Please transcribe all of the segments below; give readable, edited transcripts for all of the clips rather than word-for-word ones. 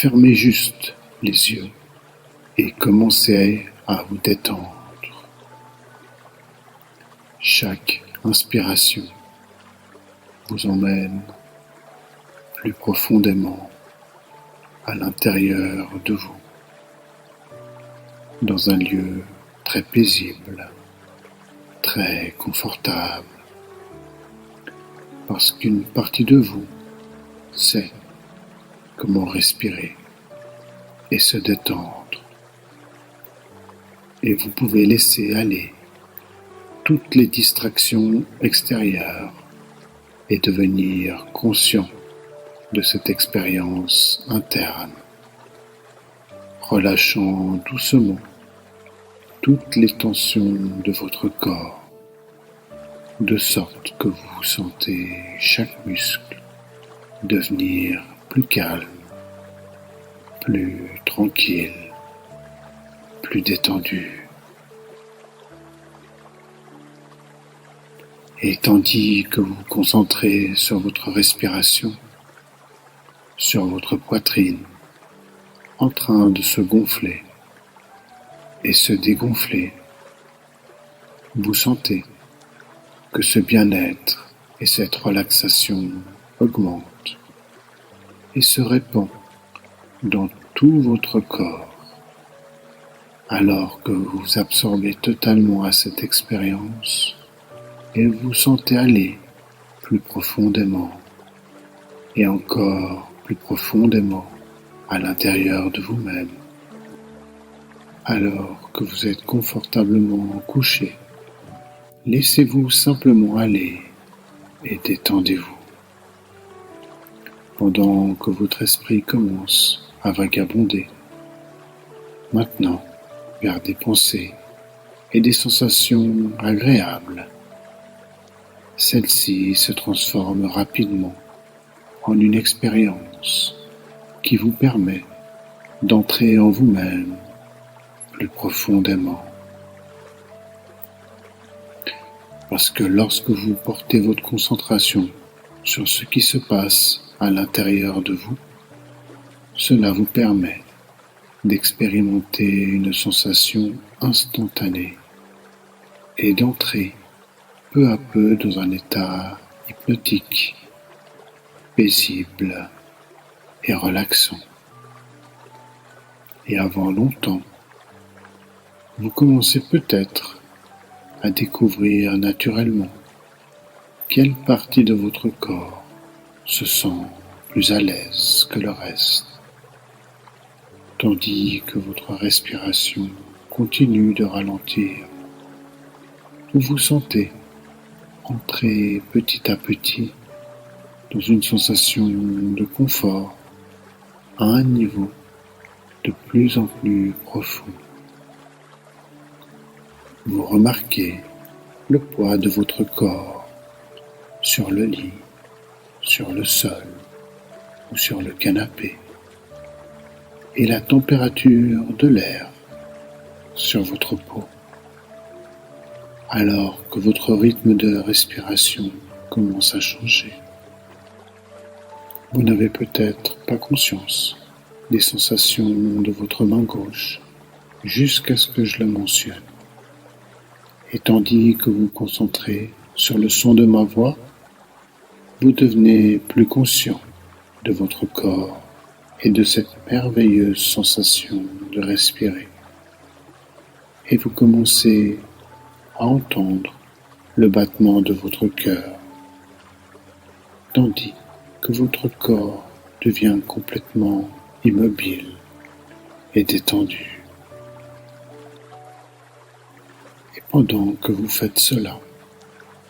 Fermez juste les yeux et commencez à vous détendre. Chaque inspiration vous emmène plus profondément à l'intérieur de vous, dans un lieu très paisible, très confortable, parce qu'une partie de vous sait comment respirer et se détendre. Et vous pouvez laisser aller toutes les distractions extérieures et devenir conscient de cette expérience interne, relâchant doucement toutes les tensions de votre corps, de sorte que vous sentez chaque muscle devenir plus calme, plus tranquille, plus détendu. Et tandis que vous vous concentrez sur votre respiration, sur votre poitrine, en train de se gonfler et se dégonfler, vous sentez que ce bien-être et cette relaxation augmentent et se répand dans tout votre corps, alors que vous vous absorbez totalement à cette expérience et vous sentez aller plus profondément et encore plus profondément à l'intérieur de vous-même. Alors que vous êtes confortablement couché, laissez-vous simplement aller et détendez-vous. Pendant que votre esprit commence à vagabonder, maintenant vers des pensées et des sensations agréables, celle-ci se transforme rapidement en une expérience qui vous permet d'entrer en vous-même plus profondément. Parce que lorsque vous portez votre concentration sur ce qui se passe à l'intérieur de vous, cela vous permet d'expérimenter une sensation instantanée et d'entrer peu à peu dans un état hypnotique, paisible et relaxant. Et avant longtemps, vous commencez peut-être à découvrir naturellement quelle partie de votre corps se sent plus à l'aise que le reste, tandis que votre respiration continue de ralentir. Vous vous sentez entrer petit à petit dans une sensation de confort à un niveau de plus en plus profond. Vous remarquez le poids de votre corps sur le lit, sur le sol ou sur le canapé et la température de l'air sur votre peau, alors que votre rythme de respiration commence à changer. Vous n'avez peut-être pas conscience des sensations de votre main gauche jusqu'à ce que je le mentionne. Et tandis que vous vous concentrez sur le son de ma voix, vous devenez plus conscient de votre corps et de cette merveilleuse sensation de respirer. Et vous commencez à entendre le battement de votre cœur, tandis que votre corps devient complètement immobile et détendu. Et pendant que vous faites cela,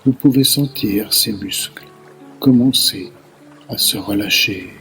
vous pouvez sentir ces muscles commencer à se relâcher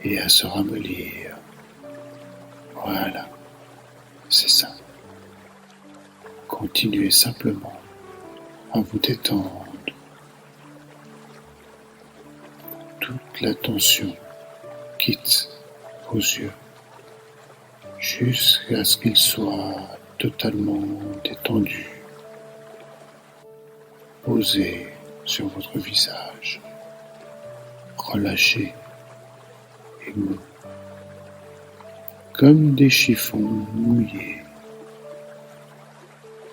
et à se ramollir. Voilà, c'est ça. Continuez simplement à vous détendre. Toute la tension quitte vos yeux jusqu'à ce qu'ils soient totalement détendus, posés sur votre visage, relâchés et mou. comme des chiffons mouillés.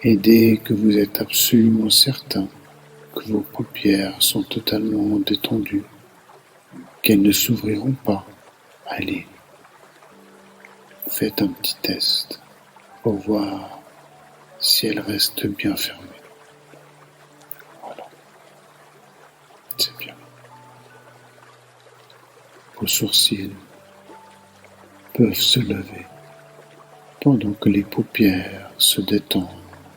Et dès que vous êtes absolument certain que vos paupières sont totalement détendues, qu'elles ne s'ouvriront pas, allez, faites un petit test pour voir si elles restent bien fermées. Voilà, c'est bien. Vos sourcils peuvent se lever pendant que les paupières se détendent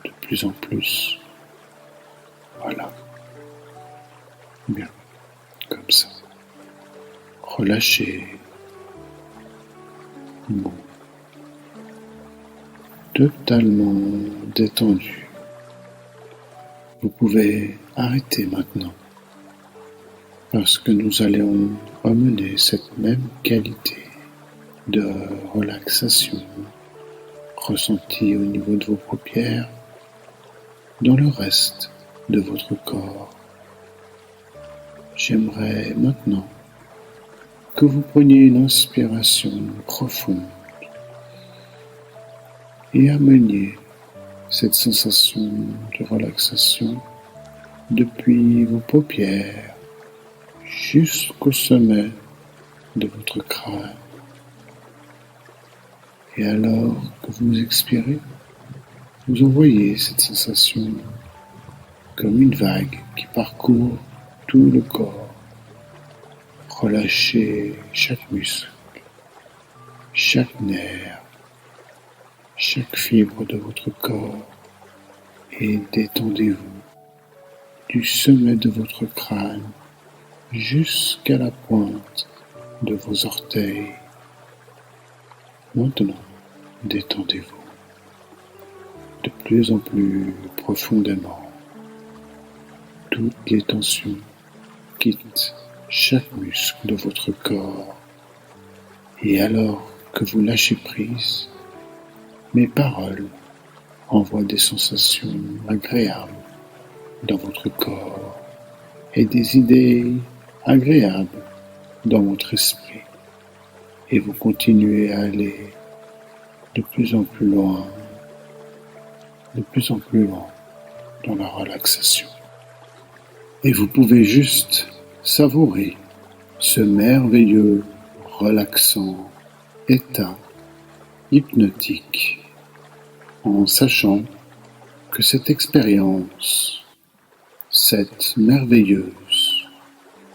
de plus en plus. Voilà. Bien, comme ça. Relâchez. Bon. Totalement détendu. Vous pouvez arrêter maintenant parce que nous allons amener cette même qualité de relaxation ressentie au niveau de vos paupières dans le reste de votre corps. J'aimerais maintenant que vous preniez une inspiration profonde et ameniez cette sensation de relaxation depuis vos paupières jusqu'au sommet de votre crâne. Et alors que vous expirez, vous envoyez cette sensation comme une vague qui parcourt tout le corps. Relâchez chaque muscle, chaque nerf, chaque fibre de votre corps et détendez-vous du sommet de votre crâne jusqu'à la pointe de vos orteils. Maintenant, détendez-vous de plus en plus profondément. Toutes les tensions quittent chaque muscle de votre corps. Et alors que vous lâchez prise, mes paroles envoient des sensations agréables dans votre corps et des idées agréables dans votre esprit. Et vous continuez à aller de plus en plus loin dans la relaxation. Et vous pouvez juste savourer ce merveilleux, relaxant état hypnotique en sachant que cette expérience, cette merveilleuse,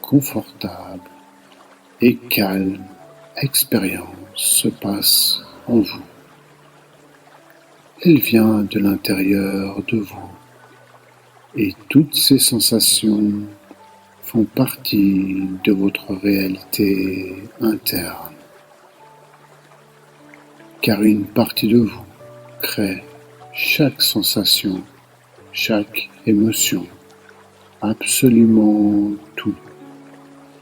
confortable et calme expérience se passe en vous. Elle vient de l'intérieur de vous et toutes ces sensations font partie de votre réalité interne. Car une partie de vous crée chaque sensation, chaque émotion, absolument tout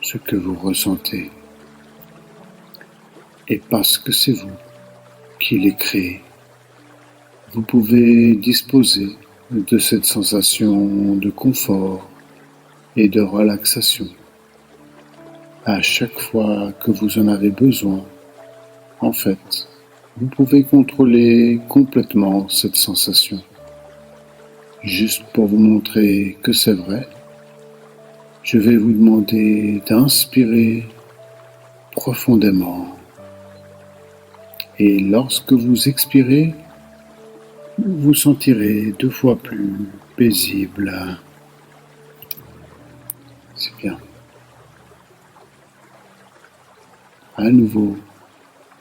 ce que vous ressentez. Et parce que c'est vous qui les créez, vous pouvez disposer de cette sensation de confort et de relaxation à chaque fois que vous en avez besoin. En fait, vous pouvez contrôler complètement cette sensation. Juste pour vous montrer que c'est vrai, je vais vous demander d'inspirer profondément. Et lorsque vous expirez, vous vous sentirez 2 fois plus paisible. C'est bien. À nouveau,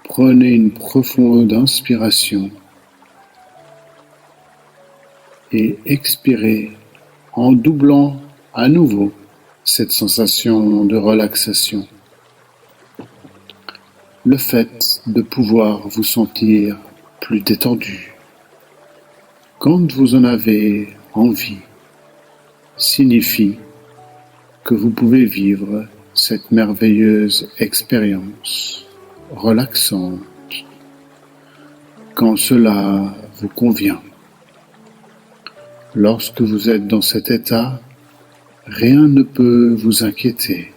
prenez une profonde inspiration et expirez en doublant à nouveau cette sensation de relaxation. Le fait de pouvoir vous sentir plus détendu quand vous en avez envie signifie que vous pouvez vivre cette merveilleuse expérience relaxante quand cela vous convient. Lorsque vous êtes dans cet état, rien ne peut vous inquiéter,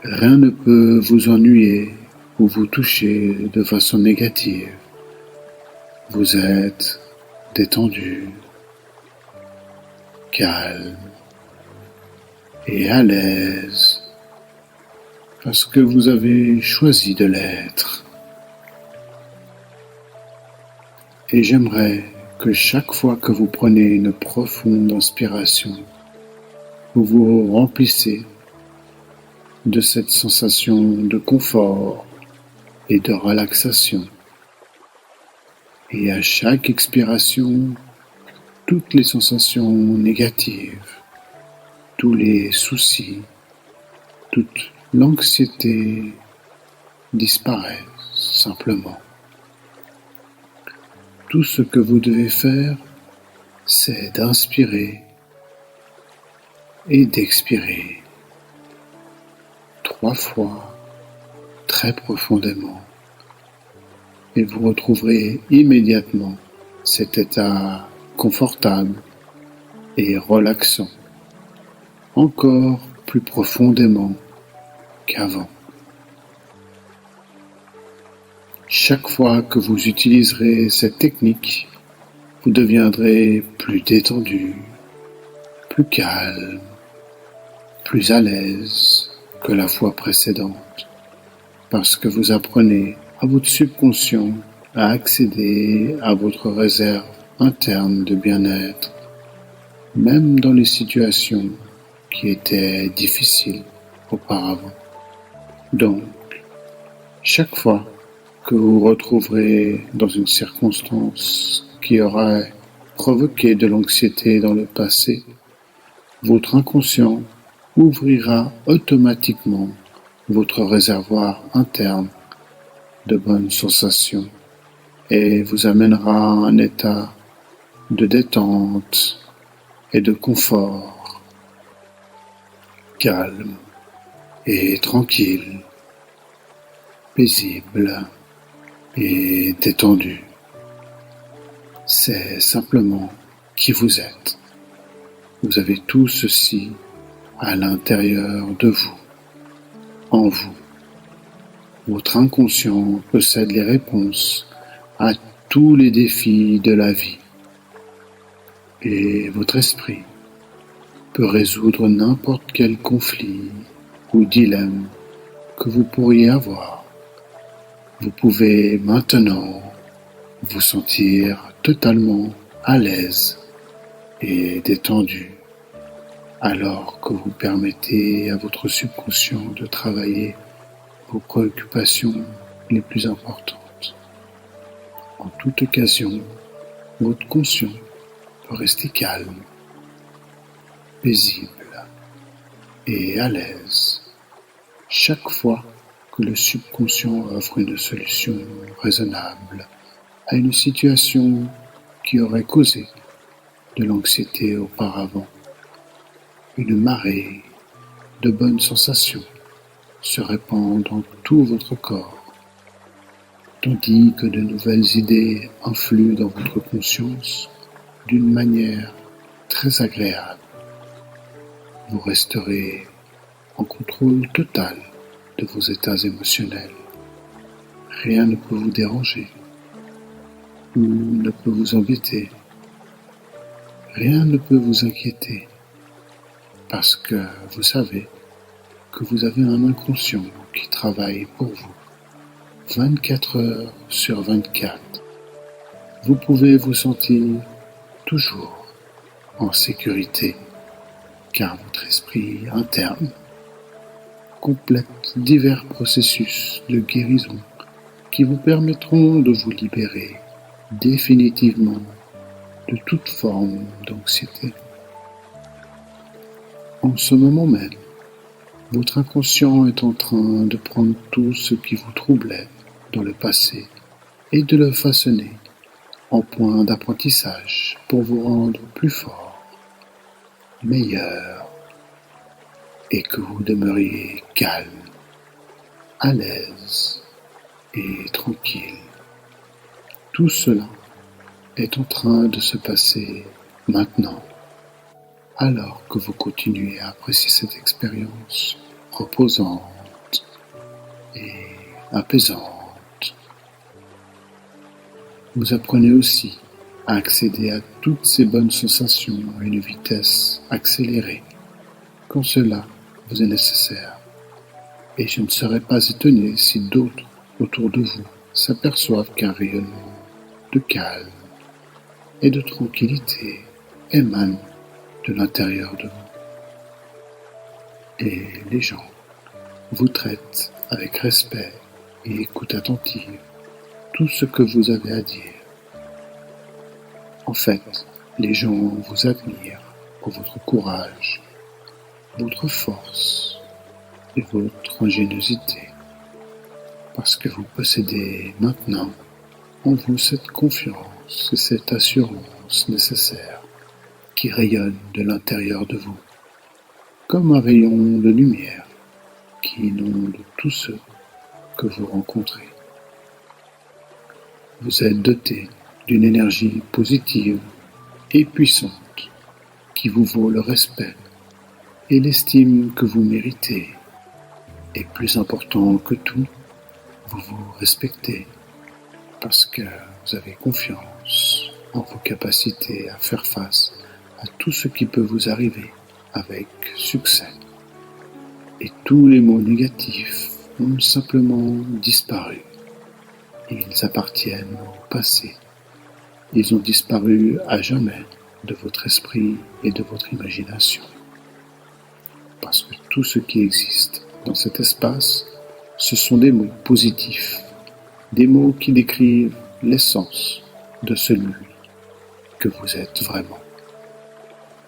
rien ne peut vous ennuyer ou vous touchez de façon négative. Vous êtes détendu, calme et à l'aise parce que vous avez choisi de l'être. Et j'aimerais que chaque fois que vous prenez une profonde inspiration, vous vous remplissez de cette sensation de confort et de relaxation. Et à chaque expiration, toutes les sensations négatives, tous les soucis, toute l'anxiété disparaissent simplement. Tout ce que vous devez faire, c'est d'inspirer et d'expirer 3 fois très profondément. Et vous retrouverez immédiatement cet état confortable et relaxant, encore plus profondément qu'avant. Chaque fois que vous utiliserez cette technique, vous deviendrez plus détendu, plus calme, plus à l'aise que la fois précédente, parce que vous apprenez à votre subconscient à accéder à votre réserve interne de bien-être, même dans les situations qui étaient difficiles auparavant. Donc, chaque fois que vous vous retrouverez dans une circonstance qui aurait provoqué de l'anxiété dans le passé, votre inconscient ouvrira automatiquement votre réservoir interne de bonnes sensations et vous amènera à un état de détente et de confort, calme et tranquille, paisible et détendu. C'est simplement qui vous êtes. Vous avez tout ceci à l'intérieur de vous, en vous. Votre inconscient possède les réponses à tous les défis de la vie. Et votre esprit peut résoudre n'importe quel conflit ou dilemme que vous pourriez avoir. Vous pouvez maintenant vous sentir totalement à l'aise et détendu, alors que vous permettez à votre subconscient de travailler vos préoccupations les plus importantes. En toute occasion, votre conscient peut rester calme, paisible et à l'aise chaque fois que le subconscient offre une solution raisonnable à une situation qui aurait causé de l'anxiété auparavant. Une marée de bonnes sensations se répand dans tout votre corps, tandis que de nouvelles idées influent dans votre conscience d'une manière très agréable. Vous resterez en contrôle total de vos états émotionnels. Rien ne peut vous déranger ou ne peut vous embêter. Rien ne peut vous inquiéter parce que vous savez que vous avez un inconscient qui travaille pour vous 24 heures sur 24. Vous pouvez vous sentir toujours en sécurité car votre esprit interne complète divers processus de guérison qui vous permettront de vous libérer définitivement de toute forme d'anxiété. En ce moment même, votre inconscient est en train de prendre tout ce qui vous troublait dans le passé et de le façonner en point d'apprentissage pour vous rendre plus fort, meilleur, et que vous demeuriez calme, à l'aise et tranquille. Tout cela est en train de se passer maintenant, alors que vous continuez à apprécier cette expérience reposante et apaisante. Vous apprenez aussi à accéder à toutes ces bonnes sensations à une vitesse accélérée quand cela vous est nécessaire. Et je ne serais pas étonné si d'autres autour de vous s'aperçoivent qu'un rayonnement de calme et de tranquillité émane de l'intérieur de vous. Et les gens vous traitent avec respect et écoute attentive tout ce que vous avez à dire. En fait, les gens vous admirent pour votre courage, votre force et votre ingéniosité, parce que vous possédez maintenant en vous cette confiance et cette assurance nécessaire qui rayonne de l'intérieur de vous, comme un rayon de lumière qui inonde tous ceux que vous rencontrez. Vous êtes doté d'une énergie positive et puissante qui vous vaut le respect et l'estime que vous méritez. Et plus important que tout, vous vous respectez parce que vous avez confiance en vos capacités à faire face à tout ce qui peut vous arriver avec succès. Et tous les mots négatifs ont simplement disparu. Ils appartiennent au passé. Ils ont disparu à jamais de votre esprit et de votre imagination. Parce que tout ce qui existe dans cet espace, ce sont des mots positifs, des mots qui décrivent l'essence de celui que vous êtes vraiment.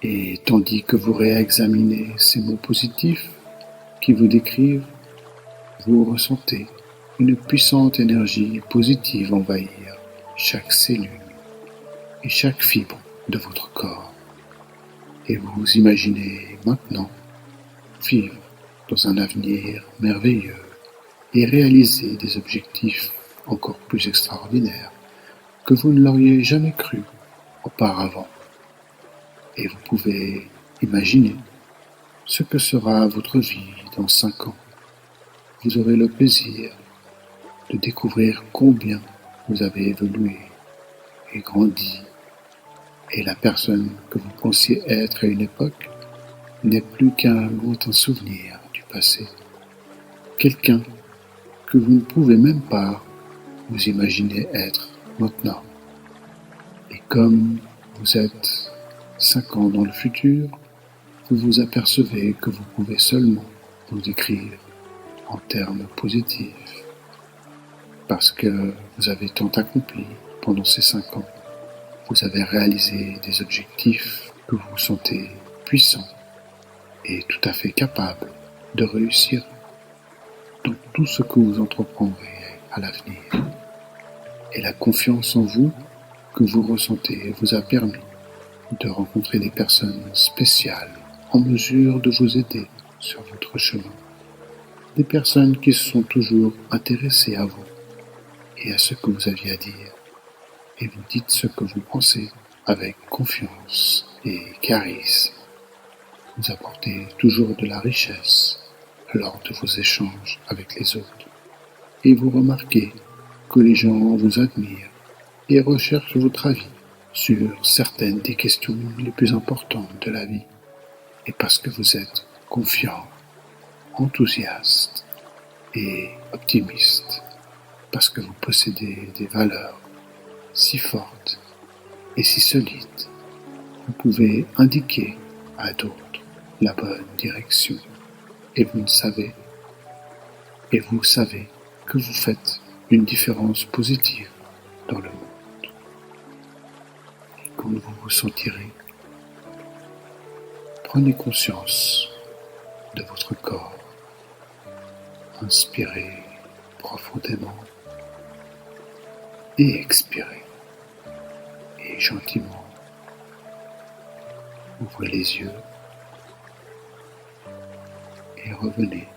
Et tandis que vous réexaminez ces mots positifs qui vous décrivent, vous ressentez une puissante énergie positive envahir chaque cellule et chaque fibre de votre corps. Et vous imaginez maintenant vivre dans un avenir merveilleux et réaliser des objectifs encore plus extraordinaires que vous ne l'auriez jamais cru auparavant. Et vous pouvez imaginer ce que sera votre vie dans 5 ans. Vous aurez le plaisir de découvrir combien vous avez évolué et grandi. Et la personne que vous pensiez être à une époque n'est plus qu'un lointain souvenir du passé. Quelqu'un que vous ne pouvez même pas vous imaginer être maintenant. Et comme vous êtes 5 ans dans le futur, vous vous apercevez que vous pouvez seulement vous décrire en termes positifs. Parce que vous avez tant accompli pendant ces 5 ans. Vous avez réalisé des objectifs que vous vous sentez puissant et tout à fait capable de réussir dans tout ce que vous entreprendrez à l'avenir. Et la confiance en vous que vous ressentez vous a permis de rencontrer des personnes spéciales en mesure de vous aider sur votre chemin. Des personnes qui se sont toujours intéressées à vous et à ce que vous aviez à dire. Et vous dites ce que vous pensez avec confiance et charisme. Vous apportez toujours de la richesse lors de vos échanges avec les autres. Et vous remarquez que les gens vous admirent et recherchent votre avis sur certaines des questions les plus importantes de la vie. Et parce que vous êtes confiant, enthousiaste et optimiste, parce que vous possédez des valeurs si fortes et si solides, vous pouvez indiquer à d'autres la bonne direction et vous savez que vous faites une différence positive dans le monde. Et quand vous vous sentirez, prenez conscience de votre corps, inspirez profondément et expirez. Et gentiment, ouvrez les yeux et revenez